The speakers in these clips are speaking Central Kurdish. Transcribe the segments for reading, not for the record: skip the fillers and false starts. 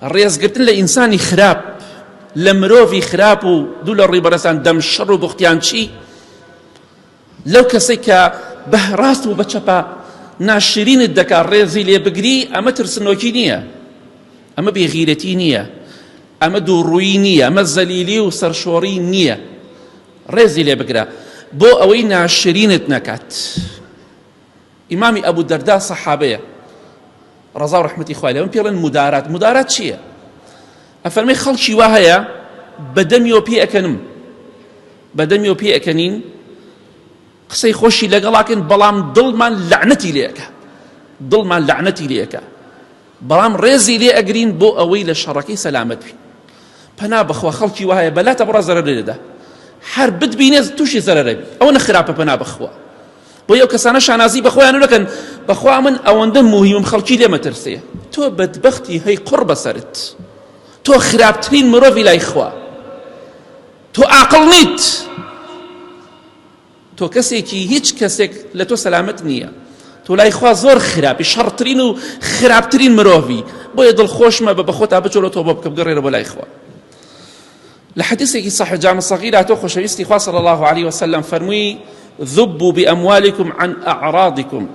ڕێزگرتن لە ئینسانی خراپ، لە مرۆڤی خراپ و دوو لە ڕێبەرەسان دەم شەڕ و بوختیان چی لەو کەسەی کە بەڕاست و بەچەپە ناشرینت دەکات ڕێزی لێ بگری، ئەمە ترسنۆکی نییە، ئەمە بێغیرەتی نییە، ئەمە دووڕووی نییە، ئەمە زەلیلی و سەرشۆڕی نییە. ڕێزی لێ بگرە بۆ ئەوەی ناشرینت نەکات. ئیمامی ئەبوو دەردا سەحابەیە ڕەزا و ڕەحمەتی خوای لێ، ئەمە پێڵێن مودارات. مودارات چییە؟ ئەفەرمێ خەڵکی وا هەیە بەدەمیەوە پێ ئەکەنم، بەدەمیەوە پێ ئەکەنین، قسەی خۆشی لەگەڵاکەن، بەڵام دڵمان لەعنەتی لێ ئەکا، دڵمان لەعنەتی لێ ئەکا، بەڵام ڕێزی لێ ئەگرین بۆ ئەوەی لە شەڕەکەی سەلامەت بین. پەنا بخوا خەڵکی وا هەیە بەلاتە بڕە زەرەر لێدەدا، هەر بتبینێ تووشی زەرەرەبی، ئەوە نەخراپە. پەنا بخوا بۆ ئەو کەسانە شانازی بەخۆیان نەکەن، بەخوا من ئەوەندە مهمم خەڵکی لێ مەترسێ. تۆ بەدبەختی هەی قوڕ بەسەرت، تۆ خراپترین مرۆڤی لای خوا، تۆ عاقڵ نیت، تۆ کەسێکی هیچ کەسێک لە تۆ سەلامەت نییە، تۆ لای خوا زۆر خراپی، شەڕترین و خراپترین مرۆڤی. بۆیە دڵخۆشمە بە بەخۆتا بچۆرە تۆ بۆ بکە بگەڕێرە بۆ لای خوا. لە حەدیثێکی صحیح جامع صغیرە تۆ خۆشەویستی خوا صلی الله عليه وسلم فەرمووی ذبوا بأموالكم عن أعراضكم.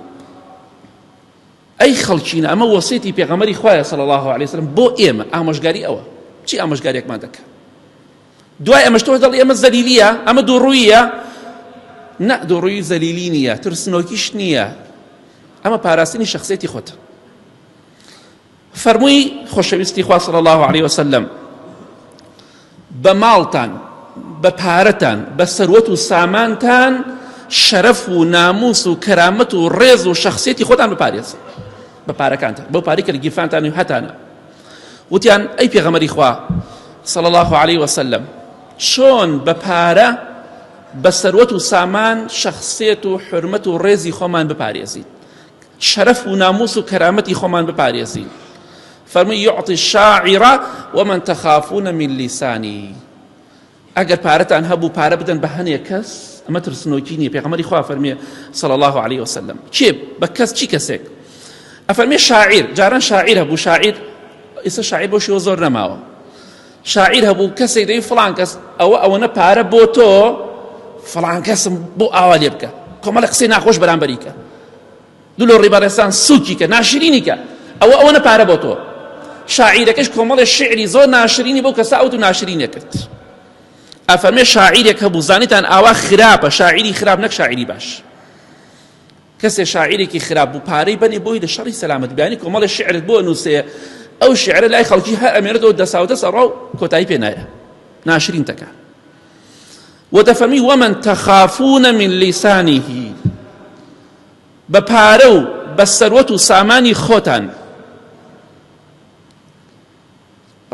ئەی خەڵکینە، ئەمە وەسیەتی پێغەمبەری خوایە صلی الله عليه وسلم بۆ ئێمە. ئامۆژگاری ئەوە چی؟ ئامۆژگاریەکمان دەکات. دوای ئەمەش تۆ دەڵی ئەمە زەلیلیە، ئەمە دووڕوویە. نە، دووڕووی زەلیلی نییە، ترسنۆکیش نییە، ئەمە پاراستنی شخصیەتی خۆتە. فەرمووی خۆشەویستی خوا صلی الله عليه وسلم بە ماڵتان، بە پارەتان، بە سەروەت و سامانتان شەرەف و ناموس و کەرامەت و ڕێز و شخصیەتی خۆتان بپارێزن بە پارەکانتان، بەو پارەی کە لە گیرفانتان و هەتانە. وتیان ئەی پێغەمبەری خوا صلی الله عليه وسلم، چۆن بە پارە، بە سەروەت و سامان شخصیەت و حرمەت و ڕێزی خۆمان بپارێزین، شەرەف و ناموس و کەرامەتی خۆمان بپارێزین؟ فەرمووی یعطی الشاعر ومن تخافون من لیسانی. ئەگەر پارەتان هەبوو پارە بدەن بە هەنێک کەس، ئەمە ترسنۆکی نییە. پێغەمبەری خوا فەرمێ صلی الله عليه وسلم چێ بە کەس چی کەسێک؟ ئەفەرمێ شاعیر، جاران شاعیر هەبوو، شاعیر ئێستا شاعیر بۆ شێوە زۆر نەماوە. شاعیر هەبوو کەسێک دەی فڵان کەس ئەوەنە پارە بۆ تۆ، فڵان کەسم بۆ ئاوا لێ بکە، کۆمەڵە قسەی ناخۆش بەرامبەری کە، دوو لە ڕێبەرەستان سووکی کە، ناشرینی کە، ئەوەنە پارە بۆ تۆ. شاعیرەکەش کۆمەڵی شعری زۆر ناشرینی بۆ کەسا ئەوت و ناشرینە کرد. ئەفەرمێ شاعیرێک هەبوو، زانیتان ئاوا خراپە، شاعیری خراپ نەک شاعیری باش. کەسێ شاعیرێکی خراپ بوو پارەی بەنێ بۆی لە شەڕی سەلامەت بیانی، کۆمەڵی شعرت بۆ نووسێ، ئەو شعرە لای خەڵکی هەر ئەمێنێتەوە دەساوتە سەڕا و کۆتایی پێ نایە، ناشرین تەکە. وتەفەرمی ومن تخافون من لیسانه، بە پارە و بە سەروەت و سامانی خۆتان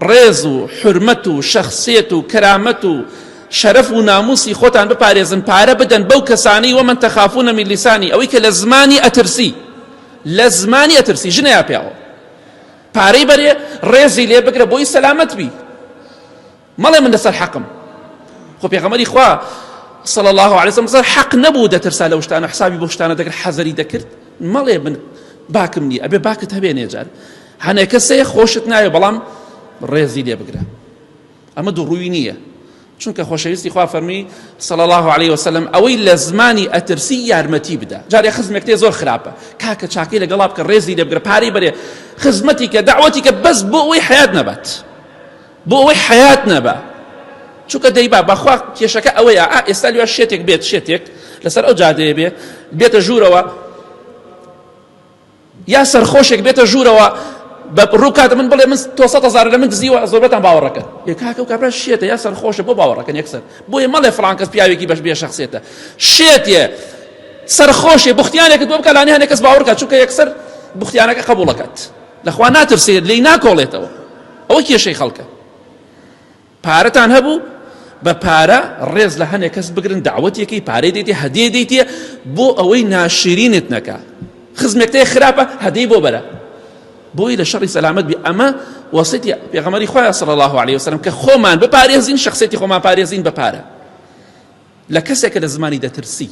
ڕێز و حرمەت و شخصیەت و کەرامەت و شەرەف و ناموسی خۆتان بپارێزن، پارە بدەن بەو کەسانی ومن تخافون من لیسانی، ئەوەی کە لە زمانی ئەترسی، لە زمانی ئەترسی، ژنەیە پێوە پارەی بەرێ، ڕێزی لێ بگرە بۆی سەلامەت بی. مەڵێ من لەسەر حەقم. خۆ پێغەمبەری خوا صلی الله عليه وسلم حەق نەبوو دەترسا لەو شتانە، حسابی بۆ شتانە دەکرد، حەزەری دەکرد. مەڵێ من باکم نییە، ئەبێ باکت هەبێنێ جار، هەنێ کەسەیە خۆشت نایە بەڵام ڕێزی لێ بگرە. ئەمە دووڕووی نییە، چونکە خۆشەویستی خوا فەرمی صلی الله عليه وسلم ئەوەی لە زمانی ئەترسی یارمەتی بدە. جارێ خزمێک تێ زۆر خراپە، کاکە چاکەی لەگەڵا بکە، ڕێزی لێ بگرە، پارەی بەرێ، خزمەتی کە، داوەتی کە، بەس بۆ ئەوەی حەیات نەبات، بۆ ئەوەی حەیات نەبا. چونکە دەیبا بەخوا کێشەکە ئەوەیە ئێستا لێوە شێتێک بێت، شێتێک لەسەر ئەو جادەیە بێ، بێتە ژوورەوە، یا سەرخۆشێک بێتە ژوورەوە بە ڕووکاتە من بڵێ من 200,000 لە من دزیوە، زۆربەتان باوەڕەکەن. کاکە و کابرا شێتە یا سەرخۆشە بۆ باوەڕەکەن یەکسەر، بۆیە مەڵێ فڵان کەس پیاوێکی بەش بێ شەخسیەتە، شێتێ سەرخۆشێ، بوختیانێکت بۆ بکە، لانی هەنێک کەس باوەڕکات، چونکە یەکسەر بوختیانەکە قبوڵەکات، لەخوا ناترسێت، لێی ناکۆڵێتەوە. ئەوە کێشەی خەڵکە. پارەتان هەبوو، بە پارە ڕێز لە هەنێک کەس بگرن، داوەتێکی پارەی دەیتێ، هەدیە دەیتێ بۆ ئەوەی ناشرینت نەکا. خزمێکتەیە خراپە، هەدیەی بۆ بەرە بۆی لە شەڕی سەلامەت بی. ئەمە وەسیەتی پێغەمبەری خوا صلی الله عليه وسلم کە خۆمان بپارێزین، شخصیەتی خۆمان پارێزین بە پارە. لە کەسێکە لە زمانی دەترسی،